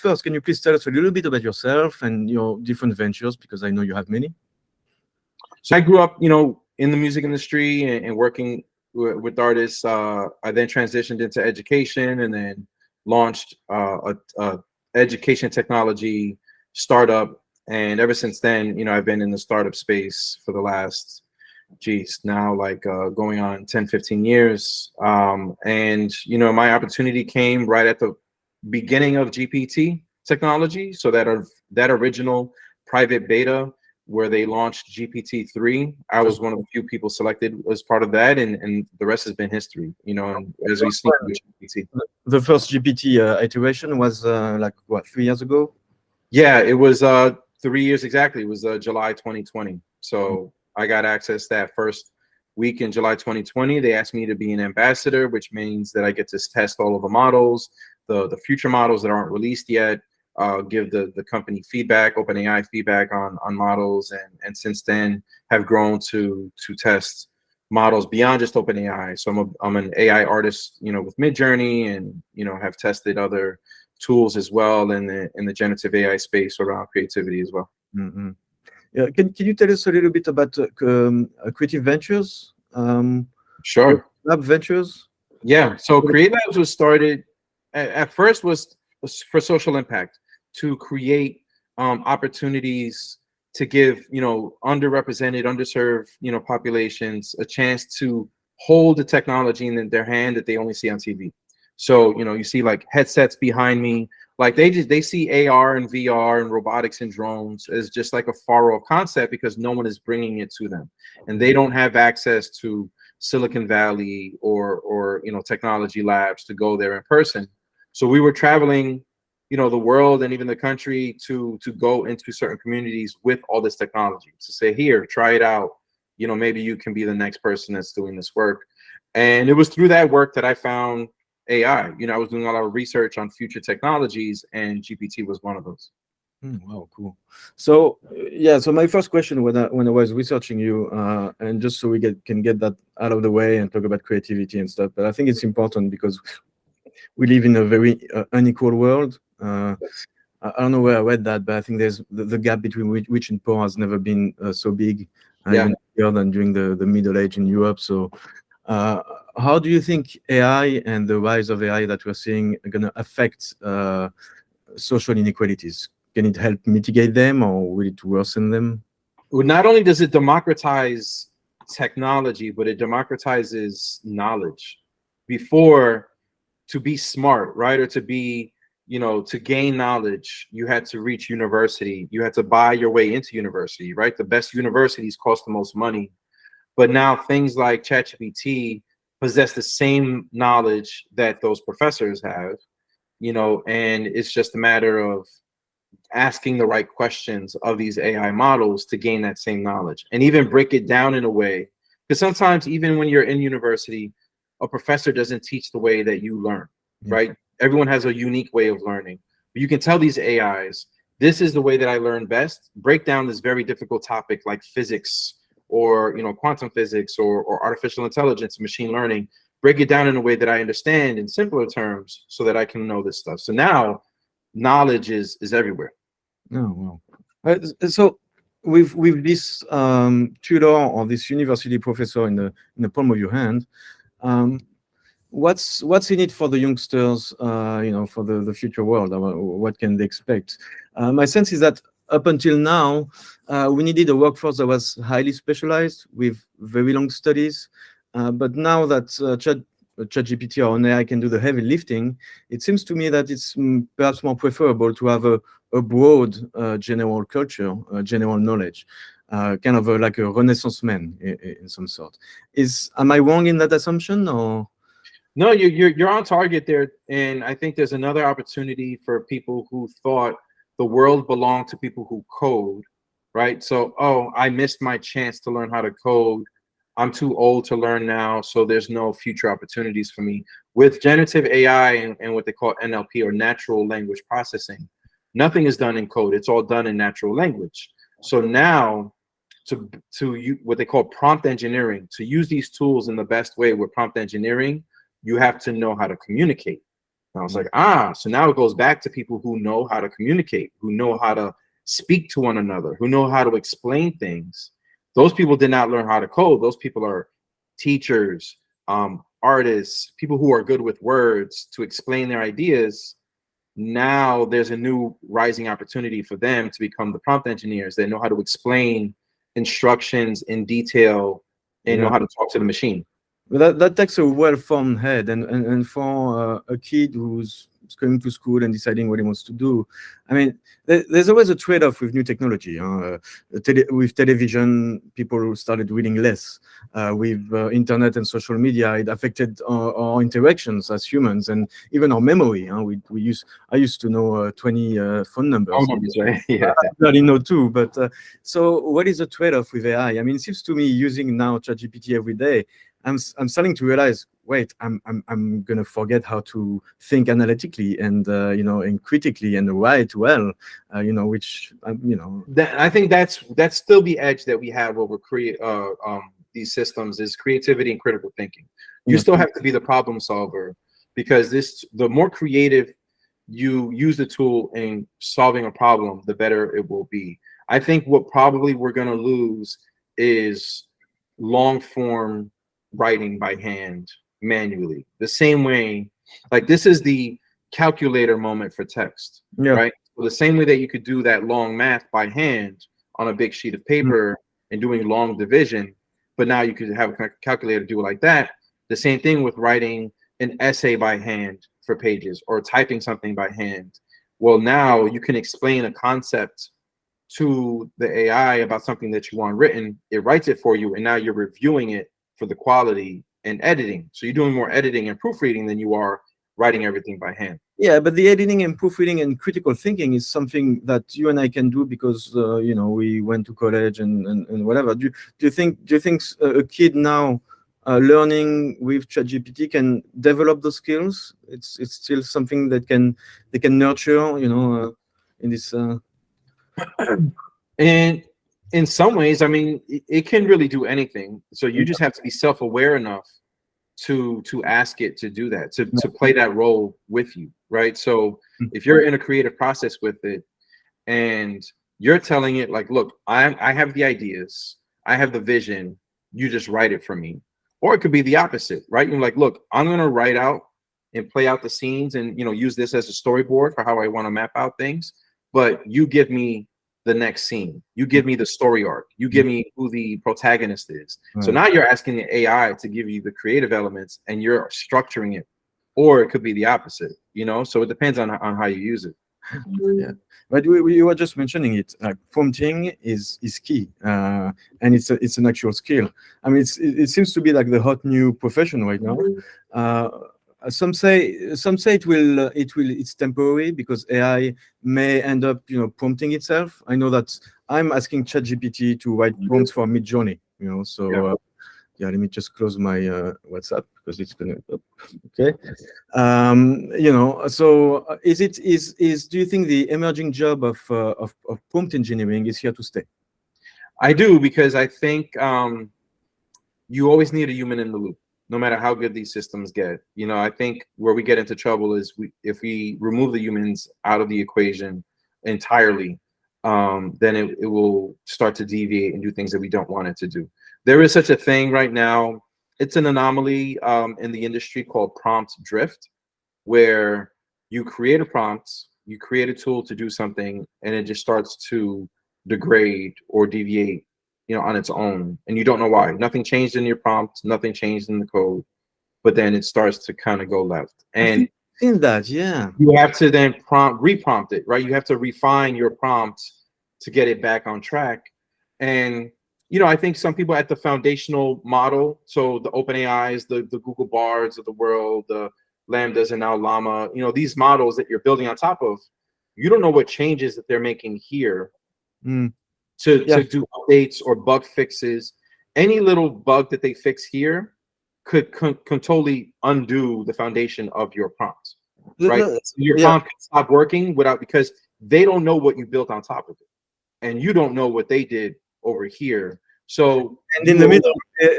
first, can you please tell us a little bit about yourself and your different ventures, because I know you have many? So I grew up, in the music industry and working with artists. I then transitioned into education and then launched a education technology startup. And ever since then, I've been in the startup space for the last, now like going on 10, 15 years. And, my opportunity came right at the beginning of GPT technology. So that original private beta where they launched GPT-3, I was one of the few people selected as part of that, and the rest has been history, and as we see with GPT. The first GPT iteration was like, what, 3 years ago? Yeah, it was 3 years exactly. It was July 2020. So I got access that first week in July 2020. They asked me to be an ambassador, which means that I get to test all of the models, the future models that aren't released yet, give the company feedback, OpenAI feedback on models, and since then have grown to test models beyond just OpenAI. So I'm an AI artist, with Midjourney, and have tested other tools as well in the generative AI space around creativity as well. Mm-hmm. Yeah, can you tell us a little bit about Creative Ventures? Sure. Lab Ventures? Yeah, so Create Labs was started, at first was for social impact, to create opportunities to give, underrepresented, underserved, populations a chance to hold the technology in their hand that they only see on TV. So, you see like headsets behind me, like they see AR and VR and robotics and drones as just like a far off concept because no one is bringing it to them, and they don't have access to Silicon Valley or technology labs to go there in person. So we were traveling, the world and even the country to go into certain communities with all this technology to say, here, try it out. Maybe you can be the next person that's doing this work. And it was through that work that I found AI. I was doing a lot of research on future technologies, and GPT was one of those. Wow, cool. So yeah, so my first question when I was researching you, and just so we can get that out of the way and talk about creativity and stuff, but I think it's important because we live in a very unequal world. I don't know where I read that, but I think there's the gap between rich and poor has never been so big, even bigger than during the Middle Age in Europe. So how do you think AI and the rise of AI that we're seeing are going to affect social inequalities? Can it help mitigate them, or will it worsen them? Well, not only does it democratize technology, but it democratizes knowledge. Before, to be smart, right, or to be, to gain knowledge, you had to reach university. You had to buy your way into university, right? The best universities cost the most money. But now things like ChatGPT possess the same knowledge that those professors have, and it's just a matter of asking the right questions of these AI models to gain that same knowledge and even break it down in a way. Because sometimes even when you're in university, a professor doesn't teach the way that you learn, right? Everyone has a unique way of learning. But you can tell these AIs, this is the way that I learn best. Break down this very difficult topic like physics or quantum physics or artificial intelligence, machine learning. Break it down in a way that I understand in simpler terms so that I can know this stuff. So now knowledge is everywhere. Oh, wow. So with this tutor or this university professor in the palm of your hand, what's in it for the youngsters, for the future world? What can they expect? My sense is that up until now, we needed a workforce that was highly specialized with very long studies. But now that ChatGPT or an AI can do the heavy lifting, it seems to me that it's perhaps more preferable to have a broad general culture, general knowledge, kind of like a Renaissance man in some sort. Am I wrong in that assumption, or? No, you're on target there, and I think there's another opportunity for people who thought the world belonged to people who code, right? So, oh, I missed my chance to learn how to code. I'm too old to learn now, so there's no future opportunities for me. With generative AI and what they call NLP, or natural language processing, nothing is done in code. It's all done in natural language. So now, to what they call prompt engineering, to use these tools in the best way with prompt engineering, you have to know how to communicate. And I was like, so now it goes back to people who know how to communicate, who know how to speak to one another, who know how to explain things. Those people did not learn how to code. Those people are teachers, artists, people who are good with words to explain their ideas. Now there's a new rising opportunity for them to become the prompt engineers. They know how to explain instructions in detail and know how to talk to the machine. But that takes a well-formed head, and for a kid who's going to school and deciding what he wants to do, I mean, there's always a trade-off with new technology. With television, people started reading less. With internet and social media, it affected our interactions as humans and even our memory. I used to know 20 phone numbers. Oh, right. Yeah. I barely know two. But so, what is the trade-off with AI? I mean, it seems to me using now ChatGPT every day, I'm starting to realize, wait, I'm gonna forget how to think analytically and and critically and write well, which That, I think that's still the edge that we have over these systems is creativity and critical thinking. You still have to be the problem solver, because the more creative you use the tool in solving a problem, the better it will be. I think what probably we're gonna lose is long form writing by hand manually, the same way, like this is the calculator moment for text, right? So the same way that you could do that long math by hand on a big sheet of paper and doing long division, but now you could have a calculator do it like that. The same thing with writing an essay by hand for pages or typing something by hand. Well, now you can explain a concept to the AI about something that you want written, it writes it for you, and now you're reviewing it for the quality and editing. So you're doing more editing and proofreading than you are writing everything by hand. Yeah, but the editing and proofreading and critical thinking is something that you and I can do because we went to college and whatever. Do you think a kid now learning with ChatGPT can develop those skills? It's still something that they can nurture, in this. And in some ways, I mean, it can really do anything. So you just have to be self-aware enough to ask it to do that, to play that role with you, right? So if you're in a creative process with it and you're telling it like, look, I have the ideas, I have the vision, you just write it for me. Or it could be the opposite, right? You're like, look, I'm gonna write out and play out the scenes and use this as a storyboard for how I want to map out things, but you give me the next scene, you give me the story arc, you give me who the protagonist is. So now you're asking the AI to give you the creative elements and you're structuring it. Or it could be the opposite, so it depends on how you use it. Yeah, but we were just mentioning it, like prompting is key, and it's an actual skill. I mean, it seems to be like the hot new profession right now. Some say it's temporary because AI may end up prompting itself. I know that I'm asking ChatGPT to write prompts for Midjourney. So let me just close my WhatsApp because it's gonna. Okay. So do you think the emerging job of prompt engineering is here to stay? I do, because I think you always need a human in the loop, no matter how good these systems get. I think where we get into trouble is if we remove the humans out of the equation entirely, then it will start to deviate and do things that we don't want it to do. There is such a thing right now. It's an anomaly in the industry called prompt drift, where you create a prompt, you create a tool to do something, and it just starts to degrade or deviate on its own, and you don't know why. Nothing changed in your prompt, nothing changed in the code, but then it starts to kind of go left. And in that, yeah, you have to then reprompt it, right? You have to refine your prompt to get it back on track. And I think some people at the foundational model, so the OpenAIs, the Google Bards of the world, the Lambdas, and now Llama, these models that you're building on top of, you don't know what changes that they're making here to do updates or bug fixes. Any little bug that they fix here could totally undo the foundation of your prompt, right? So your prompt can stop working because they don't know what you built on top of it, and you don't know what they did over here. So And in the middle,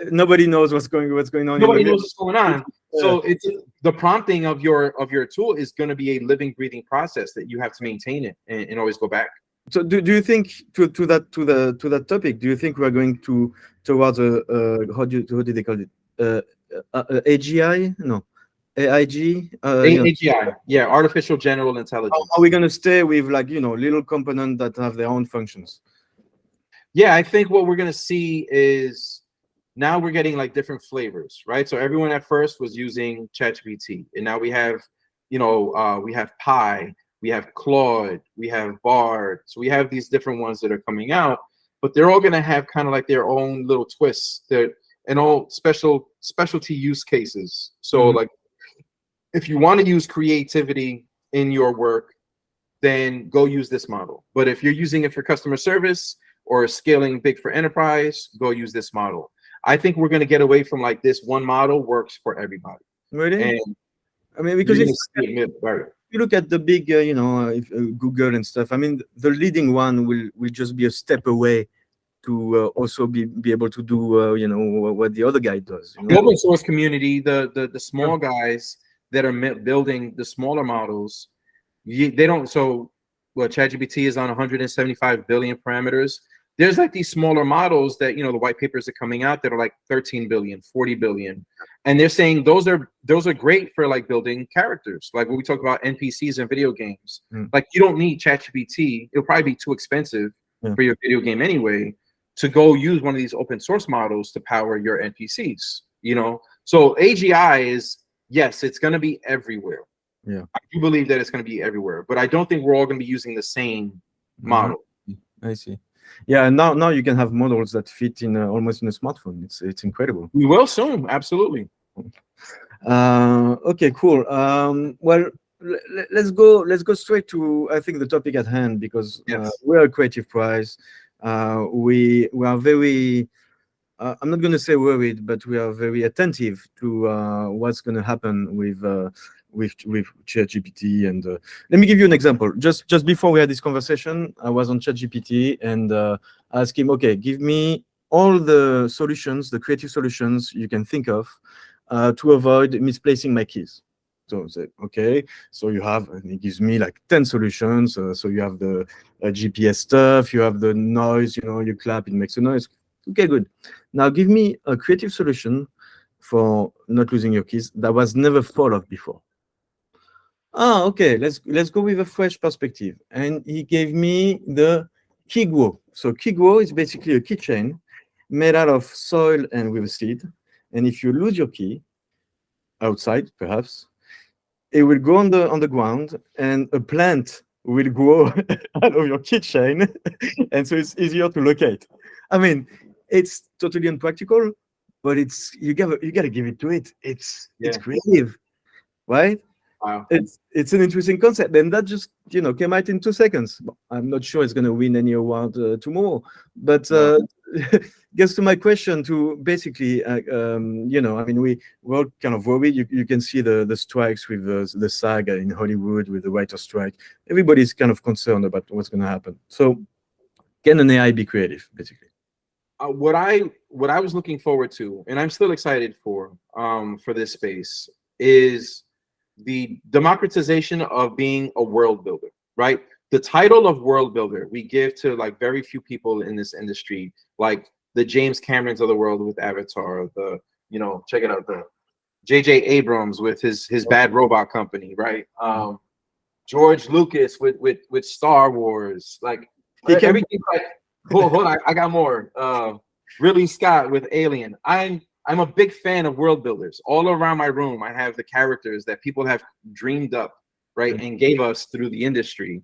nobody knows what's going on. Nobody knows what's going on. Yeah. So it's the prompting of your tool is going to be a living, breathing process that you have to maintain it and always go back. So do you think to that topic? Do you think we are going towards how do they call it? AGI? No, AIG. AGI, yeah, artificial general intelligence. Are we going to stay with like little components that have their own functions? Yeah, I think what we're going to see is now we're getting like different flavors, right? So everyone at first was using ChatGPT, and now we have we have Pi. We have Claude, we have Bard. So we have these different ones that are coming out, but they're all going to have kind of like their own little twists and all specialty use cases. So like if you want to use creativity in your work, then go use this model. But if you're using it for customer service or scaling big for enterprise, go use this model. I think we're going to get away from like this one model works for everybody. Really? And I mean, because you look at the big, Google and stuff. I mean, the leading one will just be a step away to also be able to do, what the other guy does. The open source community, the small guys that are building the smaller models, they don't. So, ChatGPT is on 175 billion parameters. There's like these smaller models that the white papers are coming out that are like 13 billion, 40 billion, and they're saying those are great for like building characters, like when we talk about NPCs in video games. Like you don't need ChatGPT; it'll probably be too expensive for your video game anyway to go use one of these open source models to power your NPCs. So AGI is, yes, it's going to be everywhere. Yeah, I do believe that it's going to be everywhere, but I don't think we're all going to be using the same model. I see. Yeah, and now you can have models that fit in almost in a smartphone. It's incredible. We will soon, absolutely. Okay, cool. Well, let's go straight to I think the topic at hand, because we're a creative prize. We are very. I'm not going to say worried, but we are very attentive to what's going to happen with ChatGPT. And let me give you an example. Just before we had this conversation, I was on ChatGPT and asked him, okay, give me all the solutions, the creative solutions you can think of to avoid misplacing my keys. So I said, okay, so you have, and he gives me like 10 solutions. So you have the GPS stuff, you have the noise, you clap, it makes a noise. Okay, good. Now give me a creative solution for not losing your keys that was never thought of before. Okay, let's go with a fresh perspective. And he gave me the Keyguo. So Keyguo is basically a keychain made out of soil and with a seed. And if you lose your key outside, perhaps, it will go on the ground and a plant will grow out of your keychain. And so it's easier to locate. I mean, it's totally impractical, but you gotta give it to it. It's creative, right? Wow. It's an interesting concept, and that just came out in 2 seconds. I'm not sure it's going to win any award tomorrow, but gets to my question. To basically, I mean, we're all kind of worried. You can see the strikes with the SAG in Hollywood with the writer strike. Everybody's kind of concerned about what's going to happen. So, can an AI be creative, basically? What I was looking forward to, and I'm still excited for this space, is the democratization of being a world builder, right? The title of world builder we give to like very few people in this industry, like the James Camerons of the world with Avatar, check it out, the J.J. Abrams with his Bad Robot Company, right? George Lucas with Star Wars, like everything. Like, hold on, I got more. Ridley Scott with Alien. I'm a big fan of world builders. All around my room, I have the characters that people have dreamed up, right, and gave us through the industry.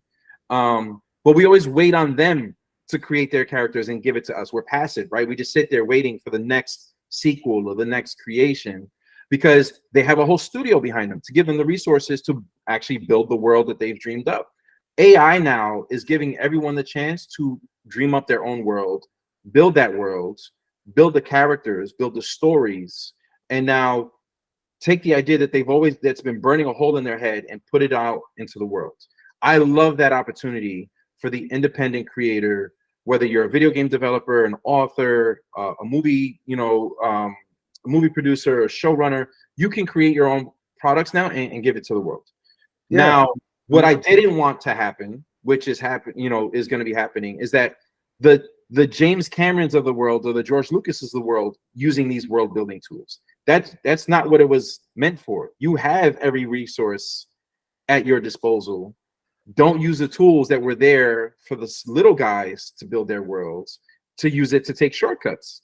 But we always wait on them to create their characters and give it to us. We're passive, right? We just sit there waiting for the next sequel or the next creation because they have a whole studio behind them to give them the resources to actually build the world that they've dreamed up. AI now is giving everyone the chance to dream up their own world, build that world, build the characters, build the stories, and now take the idea that that's been burning a hole in their head and put it out into the world. I love that opportunity for the independent creator whether you're a video game developer, an author, a movie, a movie producer, a showrunner, you can create your own products now and give it to the world. Yeah. Now, what I didn't want to happen, which is is going to be happening, is that the James Camerons of the world or the George Lucases of the world using these world building tools. That's not what it was meant for. You have every resource at your disposal. Don't use the tools that were there for the little guys to build their worlds, to use it to take shortcuts.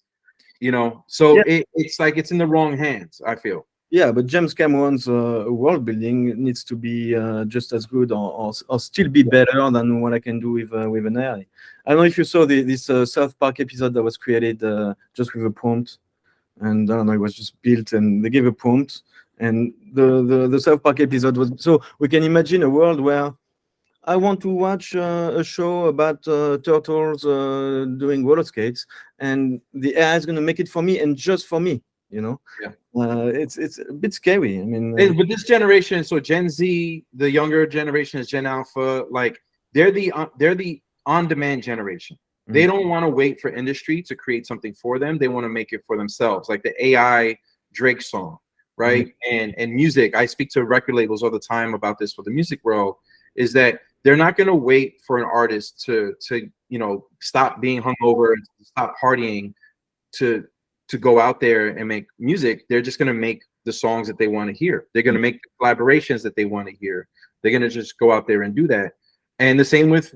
So it's like it's in the wrong hands, I feel. Yeah, but James Cameron's world building needs to be just as good, or still be better than what I can do with an AI. I don't know if you saw this South Park episode that was created just with a prompt, and I don't know, it was just built, and they gave a prompt, and the South Park episode was, so we can imagine a world where I want to watch a show about turtles doing roller skates, and the AI is going to make it for me and just for me. Yeah. It's a bit scary. I mean, with this generation, so Gen Z, the younger generation is Gen Alpha. Like they're the on-demand generation. They don't want to wait for industry to create something for them. They want to make it for themselves. Like the AI Drake song, right? And music. I speak to record labels all the time about this for the music world. Is that they're not going to wait for an artist to stop being hungover and stop partying to go out there and make music. They're just going to make the songs that they want to hear. They're going to make the collaborations that they want to hear. They're going to just go out there and do that. And the same with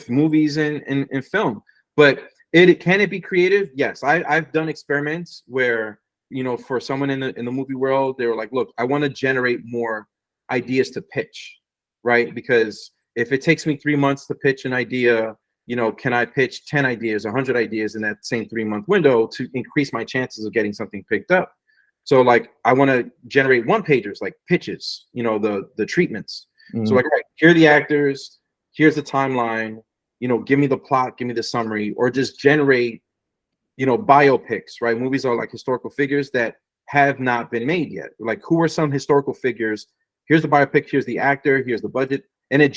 movies and film. But can it be creative? Yes. I've done experiments where, for someone in the movie world, they were like, look, I want to generate more ideas to pitch, right? Because if it takes me 3 months to pitch an idea, can I pitch 10 ideas, 100 ideas in that same 3-month window to increase my chances of getting something picked up? So like, I want to generate one-pagers, like pitches, the treatments. So like, right, here are the actors, here's the timeline, give me the plot, give me the summary, or just generate, biopics, right? Movies are like historical figures that have not been made yet. Like, who are some historical figures? Here's the biopic, here's the actor, here's the budget. And it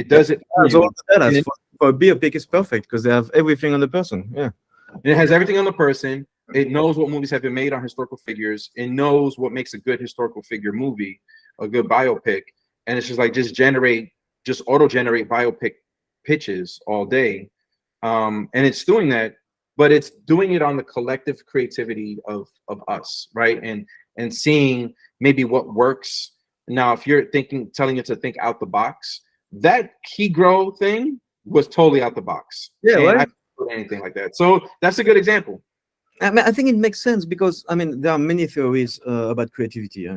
does it for you. For a biopic is perfect because they have everything on the person. Yeah. And it has everything on the person. It knows what movies have been made on historical figures. It knows what makes a good historical figure movie, a good biopic. And it's just like, just auto-generate biopic pitches all day. And it's doing that, but it's doing it on the collective creativity of us, right? And seeing maybe what works. Now, if you're telling it to think out the box, that key grow thing was totally out the box. Yeah, right. I didn't do anything like that. So that's a good example. I mean, I think it makes sense because there are many theories about creativity.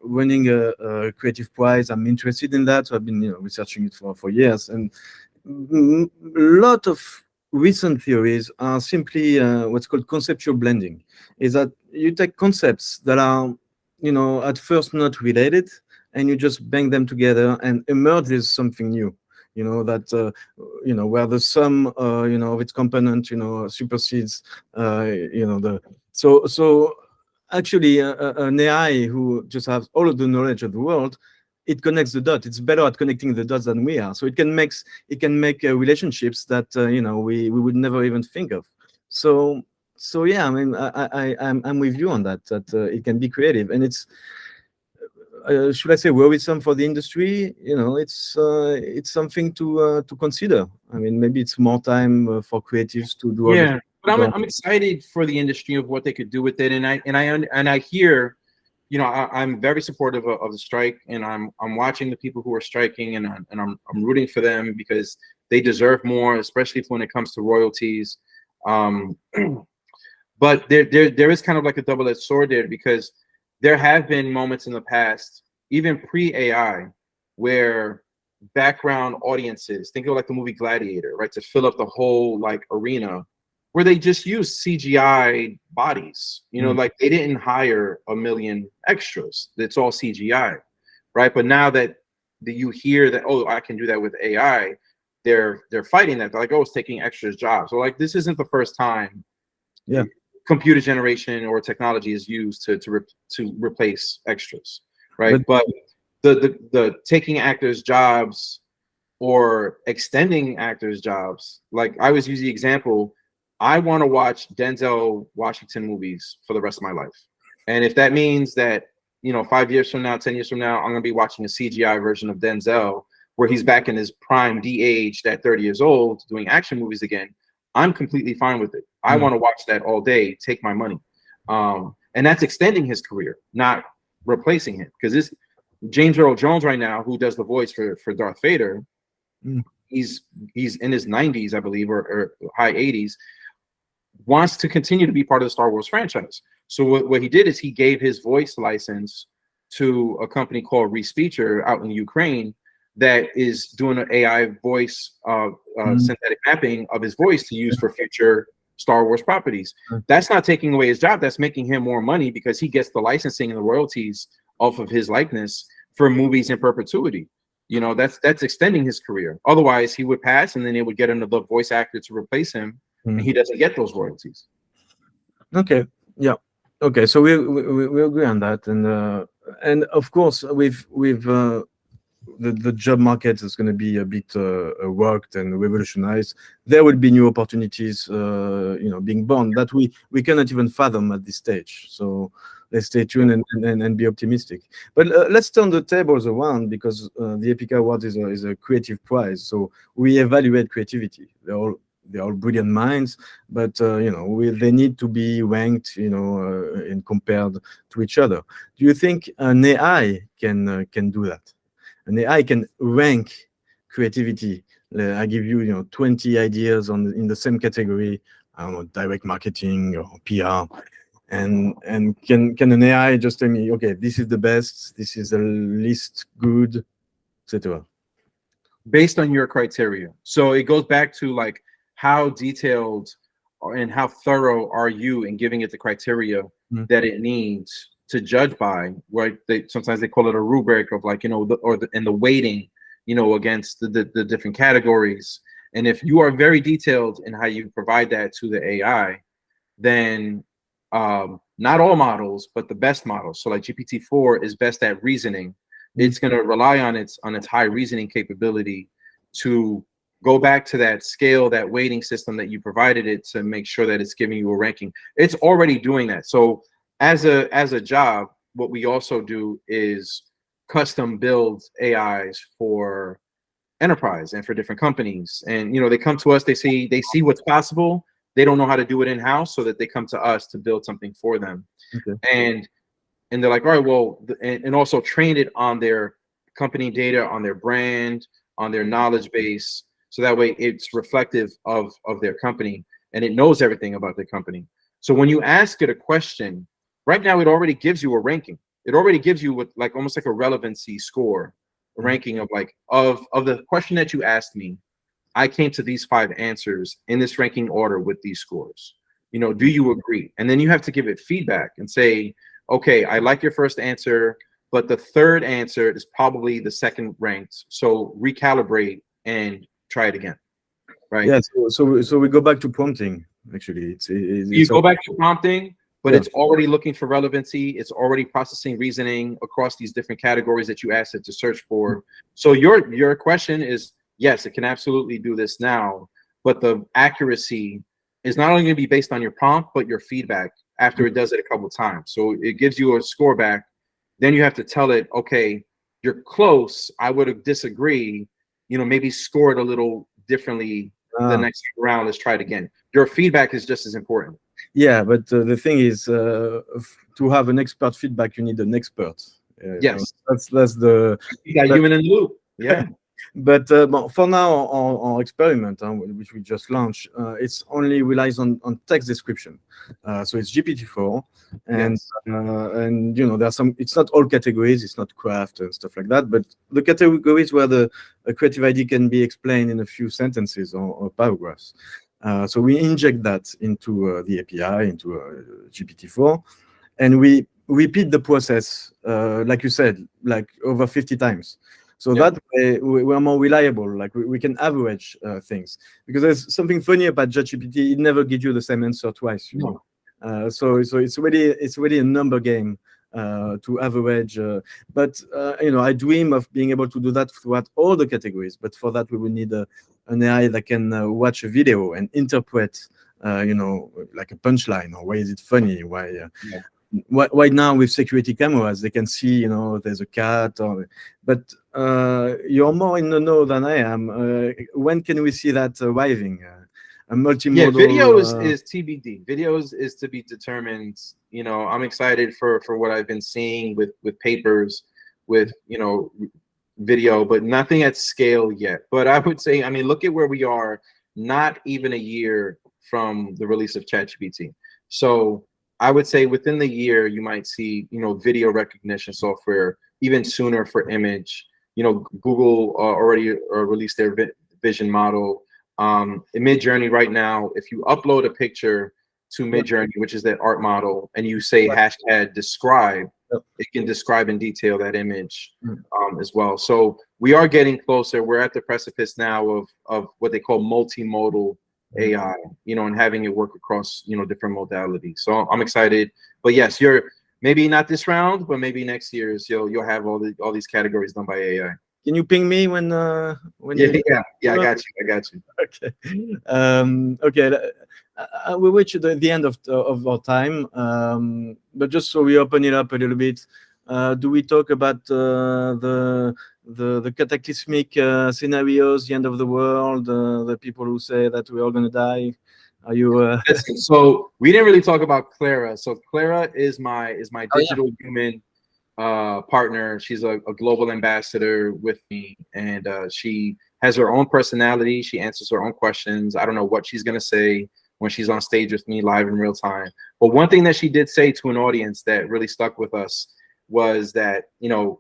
Winning a creative prize, I'm interested in that. So I've been researching it for years, and a lot of recent theories are simply what's called conceptual blending. Is that you take concepts that are at first not related, and you just bang them together and emerges something new. Where the sum of its component supersedes so actually an AI who just has all of the knowledge of the world, it connects the dots. It's better at connecting the dots than we are. So it can make relationships that we would never even think of. So yeah, I mean, I'm with you on that it can be creative, and it's should I say worrisome for the industry? It's something to consider. I mean, maybe it's more time for creatives to do. Yeah, but I'm excited for the industry of what they could do with it, and I hear, I'm very supportive of the strike, and I'm watching the people who are striking, and I'm rooting for them because they deserve more, especially when it comes to royalties. But there is kind of like a double-edged sword there, because there have been moments in the past, even pre-AI, where background audiences, think of like the movie Gladiator, right, to fill up the whole like arena, where they just use CGI bodies. Like they didn't hire 1 million extras. It's all CGI, right? But now that you hear that, oh, I can do that with AI, they're fighting that. They're like, oh, it's taking extras jobs. So like, this isn't the first time computer generation or technology is used to replace extras, right? But the taking actors' jobs or extending actors' jobs. Like I always use the example, I want to watch Denzel Washington movies for the rest of my life. And if that means that, 5 years from now, 10 years from now, I'm going to be watching a CGI version of Denzel where he's back in his prime de-aged at 30 years old doing action movies again, I'm completely fine with it. I want to watch that all day, take my money. And that's extending his career, not replacing him. Because this James Earl Jones right now, who does the voice for Darth Vader, he's in his 90s, I believe, or high 80s, wants to continue to be part of the Star Wars franchise. So what he did is he gave his voice license to a company called Respeecher out in Ukraine that is doing an AI voice synthetic mapping of his voice to use for future Star Wars properties. That's not taking away his job. That's making him more money because he gets the licensing and the royalties off of his likeness for movies in perpetuity. That's extending his career. Otherwise, he would pass, and then they would get another voice actor to replace him, and he doesn't get those royalties. Okay. Yeah. Okay. So we agree on that, and of course with the job market is going to be a bit worked and revolutionized. There will be new opportunities, being born that we cannot even fathom at this stage. So let's stay tuned and be optimistic. But let's turn the tables around, because the Epica Awards is a creative prize. So we evaluate creativity. They're all brilliant minds, but they need to be ranked, and compared to each other. Do you think an AI can do that? An AI can rank creativity. I give you, 20 ideas in the same category. I don't know, direct marketing or PR, and can an AI just tell me, okay, this is the best, this is the least good, etc. Based on your criteria. So it goes back to like how detailed and how thorough are you in giving it the criteria that it needs to judge by, right? Sometimes they call it a rubric of like, the weighting, against the different categories. And if you are very detailed in how you provide that to the AI, then not all models, but the best models. So like GPT-4 is best at reasoning. It's going to rely on its high reasoning capability to go back to that scale, that weighting system that you provided it to make sure that it's giving you a ranking. It's already doing that. So as a job, what we also do is custom build AIs for enterprise and for different companies. And they come to us, they see what's possible. They don't know how to do it in-house, so that they come to us to build something for them. Okay. And they're like, all right, well, and also train it on their company data, on their brand, on their knowledge base, so that way it's reflective of their company and it knows everything about their company. So when you ask it a question, right now it already gives you a ranking. It already gives you almost like a relevancy score, a ranking of the question that you asked me. I came to these 5 answers in this ranking order with these scores. Do you agree? And then you have to give it feedback and say, okay, I like your first answer, but the third answer is probably the second ranked. So recalibrate and try it again. Right? Yeah. So we go back to prompting. Actually, you go back to prompting, but it's already looking for relevancy. It's already processing reasoning across these different categories that you asked it to search for. So your question is, yes, it can absolutely do this now, but the accuracy is not only going to be based on your prompt, but your feedback after it does it a couple of times. So it gives you a score back. Then you have to tell it, okay, you're close. I would disagree. Maybe score it a little differently the next round. Let's try it again. Your feedback is just as important. Yeah, but the thing is, to have an expert feedback, you need an expert. Yes, that's the human in the loop. Yeah. But for now, our experiment, which we just launched, it's only relies on text description. So it's GPT-4, and there's some. It's not all categories. It's not craft and stuff like that. But the categories where a creative idea can be explained in a few sentences or paragraphs. So we inject that into the API, into GPT-4, and we repeat the process, like you said, like over 50 times. So that way we're more reliable. Like we can average things, because there's something funny about ChatGPT. It never gives you the same answer twice. So it's really a number game. to average. But I dream of being able to do that throughout all the categories. But for that, we will need an AI that can watch a video and interpret, like a punchline, or why is it funny? Why now with security cameras they can see, there's a cat, but you're more in the know than I am. When can we see that arriving? A multimodal. Video is TBD. Videos is to be determined. I'm excited for what I've been seeing with papers, with video, but nothing at scale yet. But I would say, look at where we are, not even a year from the release of ChatGPT. So I would say within the year, you might see, video recognition software, even sooner for image. Google already released their vision model. In Midjourney right now, if you upload a picture to Midjourney, which is that art model, and you say hashtag describe, it can describe in detail that image as well. So we are getting closer. We're at the precipice now of what they call multimodal AI, and having it work across, different modalities. So I'm excited. But yes, you're maybe not this round, but maybe next year's you'll have all these categories done by AI. Can you ping me when yeah, I got you. Okay. Okay. We reached the end of our time, but just so we open it up a little bit, do we talk about the cataclysmic scenarios, the end of the world, the people who say that we're all going to die? Are you? So we didn't really talk about Clara. So Clara is my digital human partner. She's a global ambassador with me, and she has her own personality. She answers her own questions. I don't know what she's gonna say when she's on stage with me live in real time. But one thing that she did say to an audience that really stuck with us was that,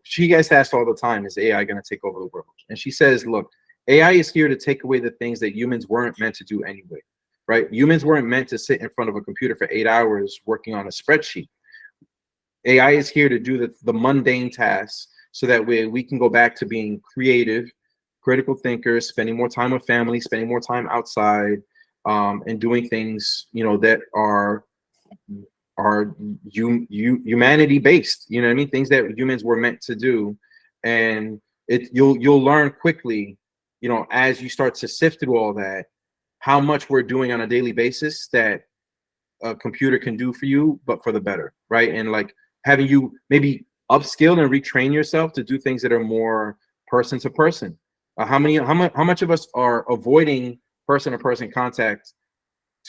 she gets asked all the time, is AI gonna take over the world? And she says, look, AI is here to take away the things that humans weren't meant to do anyway, right? Humans weren't meant to sit in front of a computer for 8 hours working on a spreadsheet. AI is here to do the mundane tasks so that we can go back to being creative, critical thinkers, spending more time with family, spending more time outside, and doing things, that are humanity based, things that humans were meant to do. And you'll learn quickly, as you start to sift through all that, how much we're doing on a daily basis that a computer can do for you, but for the better, right? And like having you maybe upskill and retrain yourself to do things that are more person to person. How much of us are avoiding person to person contact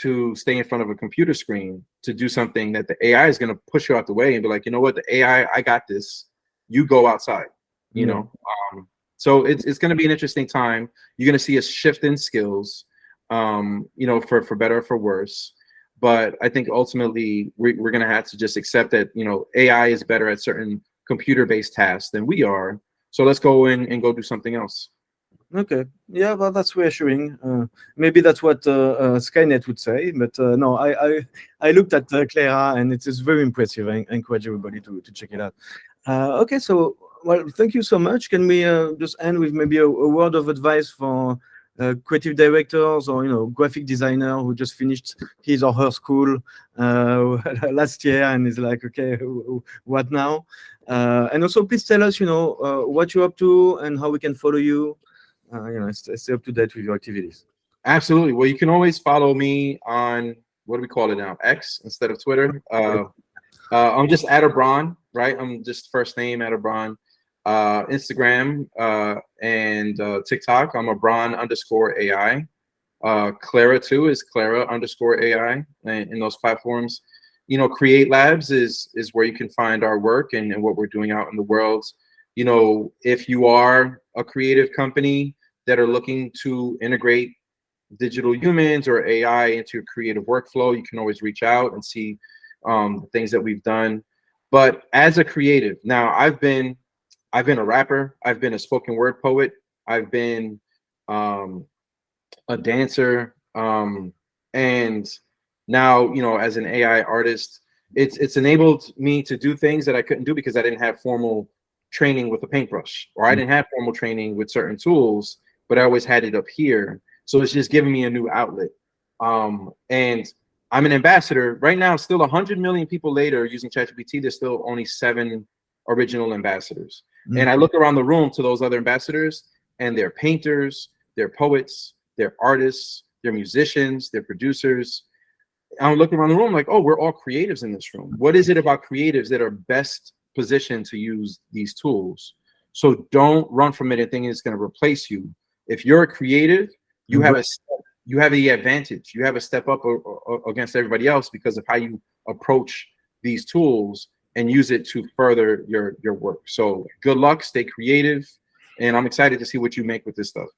to stay in front of a computer screen to do something that the AI is going to push you out the way and be like, you know what, the AI, I got this. You go outside. So it's going to be an interesting time. You're going to see a shift in skills, for better or for worse. But I think ultimately we're going to have to just accept that, AI is better at certain computer-based tasks than we are. So let's go in and go do something else. Okay. Yeah, well, that's reassuring. Maybe that's what Skynet would say, but no, I looked at Clara, and it is very impressive. I encourage everybody to check it out. Okay, so, well, thank you so much. Can we just end with maybe a word of advice for creative directors or graphic designer who just finished his or her school last year and is like, okay, what now? And also, please tell us, what you're up to and how we can follow you. Stay up to date with your activities. Absolutely. Well, you can always follow me on, what do we call it now? X instead of Twitter. I'm just Abran, right? I'm just first name Abran. Instagram and TikTok, I'm Abran_AI. Clara too is Clara_AI in those platforms. Create Labs is where you can find our work and what we're doing out in the world. If you are a creative company that are looking to integrate digital humans or AI into your creative workflow, you can always reach out and see the things that we've done. But as a creative, now I've been a rapper, I've been a spoken word poet, I've been a dancer, and now as an AI artist, it's enabled me to do things that I couldn't do because I didn't have formal training with a paintbrush, or I didn't have formal training with certain tools, but I always had it up here. So it's just giving me a new outlet. And I'm an ambassador right now. Still 100 million people later using ChatGPT. There's still only 7 original ambassadors. And I look around the room to those other ambassadors, and they're painters, they're poets, they're artists, they're musicians, they're producers. I'm looking around the room like, oh, we're all creatives in this room. What is it about creatives that are best positioned to use these tools? So don't run from it and think it's going to replace you. If you're a creative, you have the advantage. You have a step up against everybody else because of how you approach these tools and use it to further your work. So good luck, stay creative, and I'm excited to see what you make with this stuff.